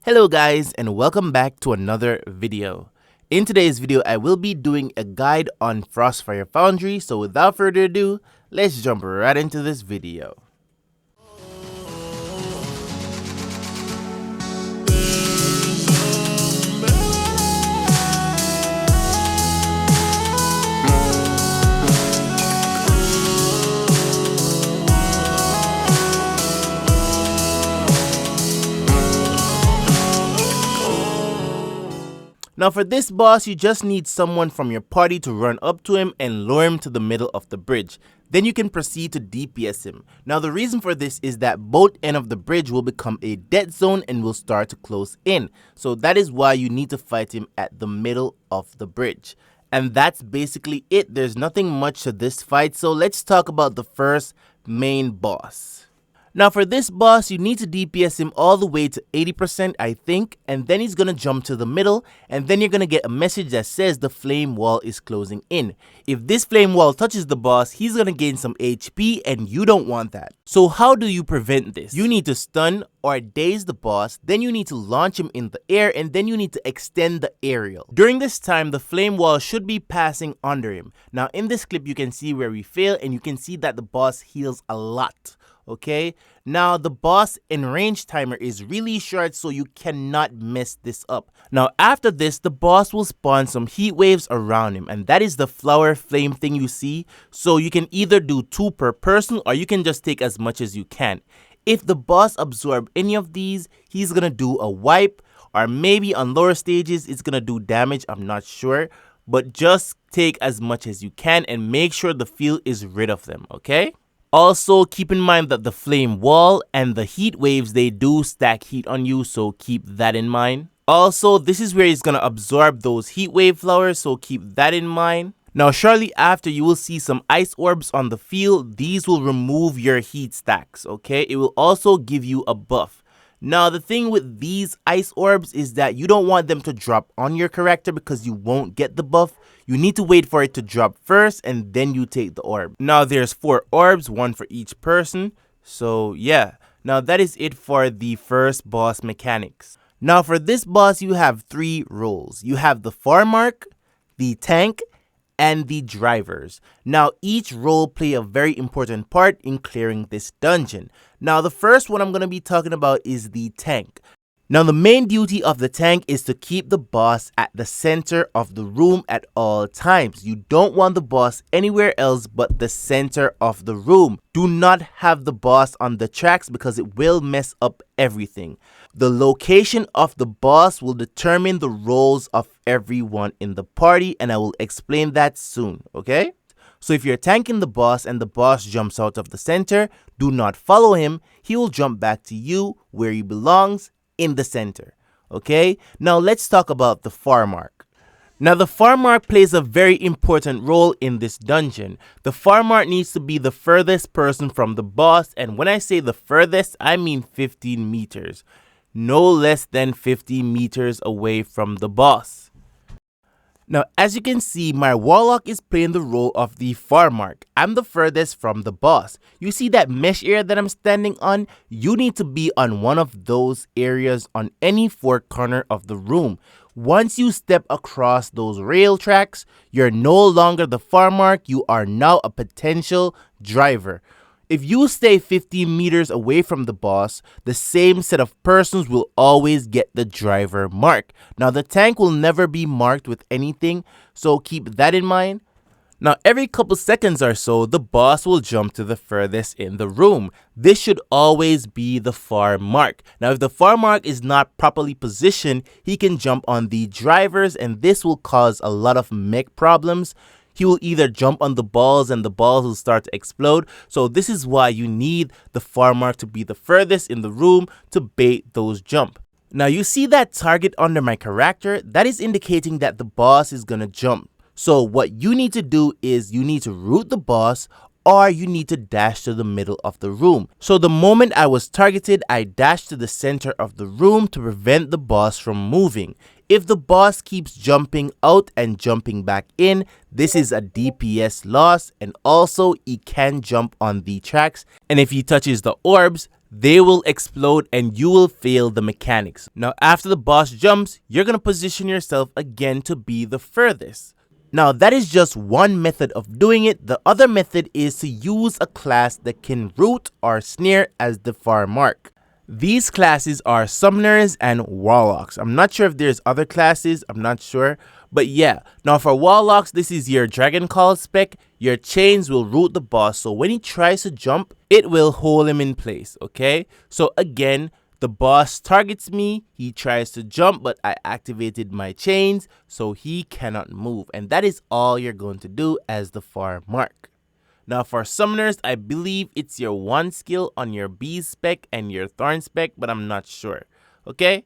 Hello guys, and welcome back to another video. In today's video, I will be doing a guide on Frostfire Foundry, so without further ado, let's jump right into this video. Now for this boss, you just need someone from your party to run up to him and lure him to the middle of the bridge. Then you can proceed to DPS him. Now the reason for this is that both ends of the bridge will become a dead zone and will start to close in. So that is why you need to fight him at the middle of the bridge. And that's basically it. There's nothing much to this fight, so let's talk about the first main boss. Now for this boss, you need to DPS him all the way to 80% I think, and then he's gonna jump to the middle, and then you're gonna get a message that says the flame wall is closing in. If this flame wall touches the boss, he's gonna gain some HP, and you don't want that. So how do you prevent this? You need to stun or daze the boss, then you need to launch him in the air, and then you need to extend the aerial. During this time, the flame wall should be passing under him. Now in this clip, you can see where we fail, and you can see that the boss heals a lot. Okay, now the boss in range timer is really short, so you cannot mess this up. Now after this, the boss will spawn some heat waves around him, and that is the flower flame thing you see. So you can either do 2 per person, or you can just take as much as you can. If the boss absorb any of these, he's gonna do a wipe, or maybe on lower stages it's gonna do damage, I'm not sure. But just take as much as you can and make sure the field is rid of them, okay? Also, keep in mind that the flame wall and the heat waves, they do stack heat on you, so keep that in mind. Also, this is where he's gonna absorb those heat wave flowers, so keep that in mind. Now, shortly after, you will see some ice orbs on the field. These will remove your heat stacks, okay? It will also give you a buff. Now, the thing with these ice orbs is that you don't want them to drop on your character because you won't get the buff. You need to wait for it to drop first and then you take the orb. Now, there's 4 orbs, 1 for each person. So, yeah. Now, that is it for the first boss mechanics. Now, for this boss, you have 3 roles. You have the farm mark, the tank, and the drivers. Now each role play a very important part in clearing this dungeon. Now the first one I'm going to be talking about is the tank. Now the main duty of the tank is to keep the boss at the center of the room at all times. You don't want the boss anywhere else but the center of the room. Do not have the boss on the tracks because it will mess up everything. The location of the boss will determine the roles of everyone in the party, and I will explain that soon, okay? So if you're tanking the boss and the boss jumps out of the center, do not follow him. He will jump back to you where he belongs, in the center, okay? Now let's talk about the farm mark. Now the farm mark plays a very important role in this dungeon. The farm mark needs to be the furthest person from the boss, and when I say the furthest, I mean 15 meters. No less than 50 meters away from the boss. Now, as you can see, my warlock is playing the role of the farm mark. I'm the furthest from the boss. You see that mesh area that I'm standing on? You need to be on one of those areas on any 4 corner of the room. Once you step across those rail tracks, you're no longer the farm mark. You are now a potential driver. If you stay 15 meters away from the boss, the same set of persons will always get the driver mark. Now the tank will never be marked with anything, so keep that in mind. Now every couple seconds or so, the boss will jump to the furthest in the room. This should always be the farm mark. Now if the farm mark is not properly positioned, he can jump on the drivers, and this will cause a lot of mech problems. He will either jump on the balls and the balls will start to explode. So this is why you need the farm mark to be the furthest in the room to bait those jump. Now you see that target under my character? That is indicating that the boss is gonna jump. So what you need to do is you need to root the boss, or you need to dash to the middle of the room. So the moment I was targeted, I dashed to the center of the room to prevent the boss from moving. If the boss keeps jumping out and jumping back in, this is a DPS loss, and also he can jump on the tracks, and if he touches the orbs, they will explode and you will fail the mechanics. Now after the boss jumps, you're going to position yourself again to be the furthest. Now that is just one method of doing it. The other method is to use a class that can root or snare as the far mark. These classes are summoners and warlocks. I'm not sure if there's other classes, I'm not sure. But yeah, now for warlocks, this is your dragon call spec. Your chains will root the boss, so when he tries to jump, it will hold him in place, okay? So again, the boss targets me, he tries to jump, but I activated my chains, so he cannot move. And that is all you're going to do as the far mark. Now for summoners, I believe it's your 1 skill on your Bee spec and your Thorn spec, but I'm not sure, okay?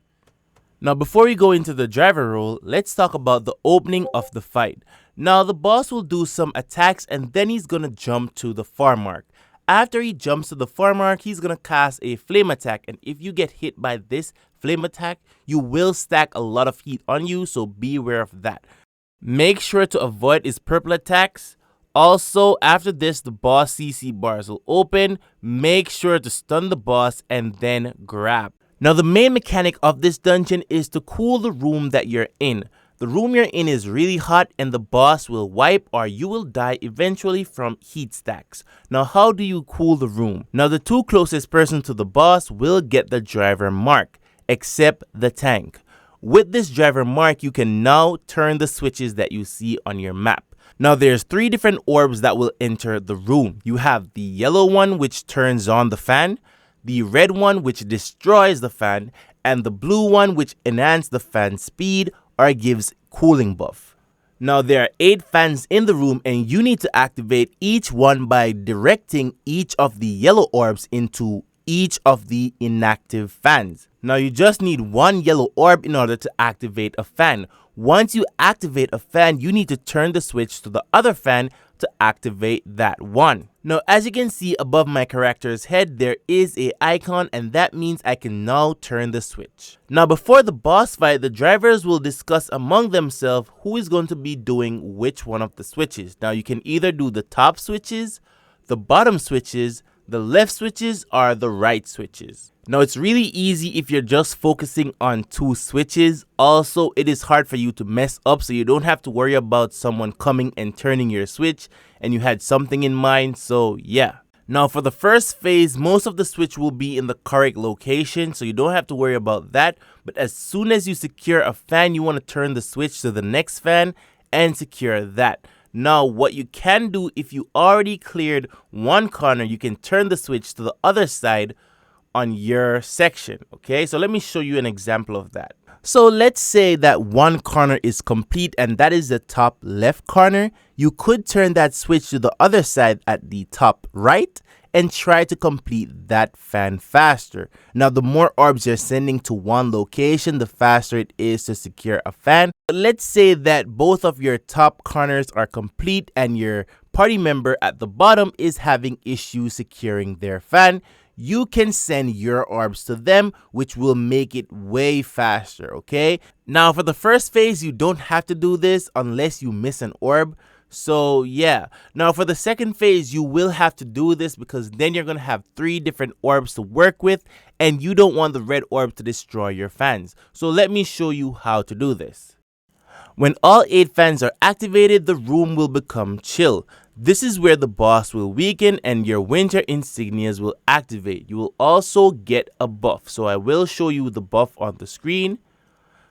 Now before we go into the driver role, let's talk about the opening of the fight. Now the boss will do some attacks and then he's gonna jump to the far mark. After he jumps to the far mark, he's gonna cast a flame attack, and if you get hit by this flame attack, you will stack a lot of heat on you, so be aware of that. Make sure to avoid his purple attacks. Also, after this, the boss CC bars will open. Make sure to stun the boss and then grab. Now the main mechanic of this dungeon is to cool the room that you're in. The room you're in is really hot and the boss will wipe or you will die eventually from heat stacks. Now how do you cool the room? Now the 2 closest persons to the boss will get the driver mark, except the tank. With this driver mark, you can now turn the switches that you see on your map. Now there's 3 different orbs that will enter the room. You have the yellow one which turns on the fan, the red one which destroys the fan, and the blue one which enhances the fan speed or gives cooling buff. Now there are 8 fans in the room and you need to activate each one by directing each of the yellow orbs into each of the inactive fans. Now you just need 1 yellow orb in order to activate a fan. Once you activate a fan, you need to turn the switch to the other fan to activate that one. Now as you can see above my character's head, there is an icon and that means I can now turn the switch. Now before the boss fight, the drivers will discuss among themselves who is going to be doing which one of the switches. Now you can either do the top switches, the bottom switches, the left switches, or the right switches. Now it's really easy if you're just focusing on 2 switches. Also, it is hard for you to mess up, so you don't have to worry about someone coming and turning your switch and you had something in mind, so yeah. Now for the first phase, most of the switch will be in the correct location, so you don't have to worry about that. But as soon as you secure a fan, you want to turn the switch to the next fan and secure that. Now what you can do, if you already cleared one corner, you can turn the switch to the other side on your section. Okay, so let me show you an example of that. So let's say that one corner is complete and that is the top left corner. You could turn that switch to the other side at the top right and try to complete that fan faster. Now the more orbs you're sending to one location, the faster it is to secure a fan. But let's say that both of your top corners are complete and your party member at the bottom is having issues securing their fan. You can send your orbs to them, which will make it way faster, okay? Now for the first phase, you don't have to do this unless you miss an orb. So yeah, now for the second phase, you will have to do this because then you're going to have 3 different orbs to work with and you don't want the red orb to destroy your fans. So let me show you how to do this. When all 8 fans are activated, the room will become chill. This is where the boss will weaken and your winter insignias will activate. You will also get a buff. So I will show you the buff on the screen.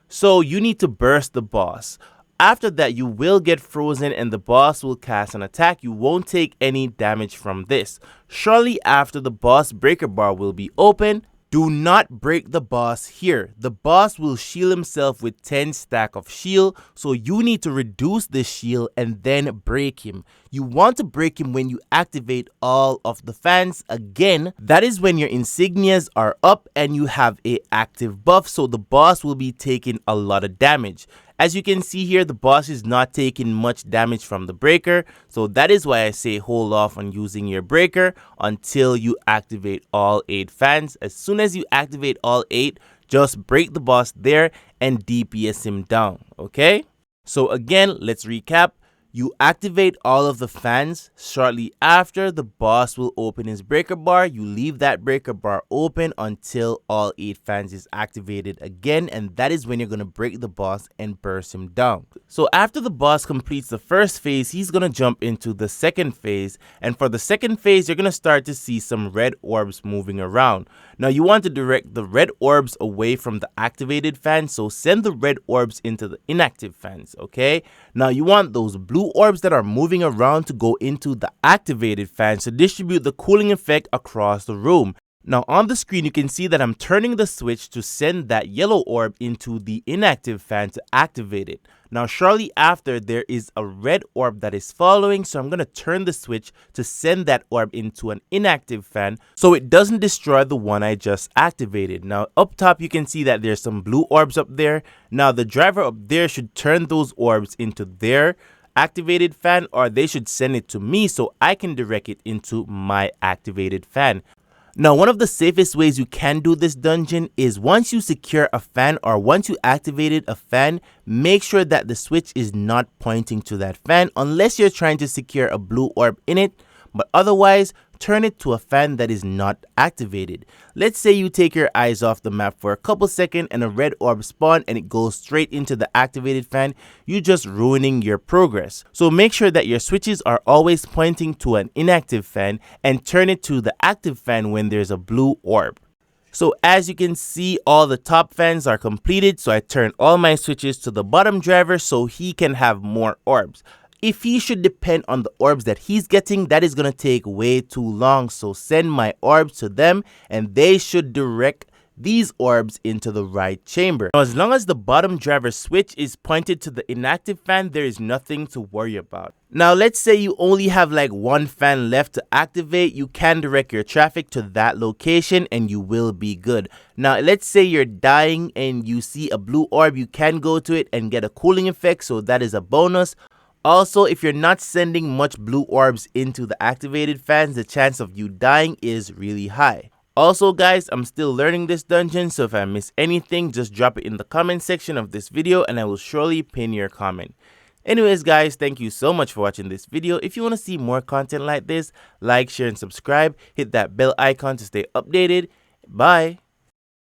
So you need to burst the boss. After that, you will get frozen and the boss will cast an attack. You won't take any damage from this. Shortly after, the boss breaker bar will be open. Do not break the boss here. The boss will shield himself with 10 stack of shield, so you need to reduce the shield and then break him. You want to break him when you activate all of the fans. Again, that is when your insignias are up and you have a active buff, so the boss will be taking a lot of damage. As you can see here, the boss is not taking much damage from the breaker, so that is why I say hold off on using your breaker until you activate all 8 fans. As soon as you activate all 8, just break the boss there and DPS him down, okay? So again, let's recap. You activate all of the fans. Shortly after, the boss will open his breaker bar. You leave that breaker bar open until all 8 fans is activated again, and that is when you're going to break the boss and burst him down. So after the boss completes the first phase, he's going to jump into the second phase, and for the second phase, you're going to start to see some red orbs moving around. Now you want to direct the red orbs away from the activated fans, so send the red orbs into the inactive fans, okay? Now you want those blue orbs that are moving around to go into the activated fans to distribute the cooling effect across the room. Now on the screen you can see that I'm turning the switch to send that yellow orb into the inactive fan to activate it. Now shortly after, there is a red orb that is following, so I'm going to turn the switch to send that orb into an inactive fan so it doesn't destroy the one I just activated. Now up top you can see that there's some blue orbs up there. Now the driver up there should turn those orbs into their activated fan, or they should send it to me so I can direct it into my activated fan. Now, one of the safest ways you can do this dungeon is once you secure a fan or once you activated a fan, make sure that the switch is not pointing to that fan unless you're trying to secure a blue orb in it, but otherwise, turn it to a fan that is not activated. Let's say you take your eyes off the map for a couple seconds and a red orb spawns and it goes straight into the activated fan. You're just ruining your progress. So make sure that your switches are always pointing to an inactive fan and turn it to the active fan when there's a blue orb. So as you can see, all the top fans are completed, so I turn all my switches to the bottom driver so he can have more orbs. If he should depend on the orbs that he's getting, that is going to take way too long. So send my orbs to them and they should direct these orbs into the right chamber. Now, as long as the bottom driver switch is pointed to the inactive fan, there is nothing to worry about. Now, let's say you only have like one fan left to activate. You can direct your traffic to that location and you will be good. Now, let's say you're dying and you see a blue orb. You can go to it and get a cooling effect, so that is a bonus. Also, if you're not sending much blue orbs into the activated fans, the chance of you dying is really high. Also guys, I'm still learning this dungeon, so if I miss anything, just drop it in the comment section of this video and I will surely pin your comment. Anyways guys, thank you so much for watching this video. If you want to see more content like this, like, share and subscribe. Hit that bell icon to stay updated. Bye!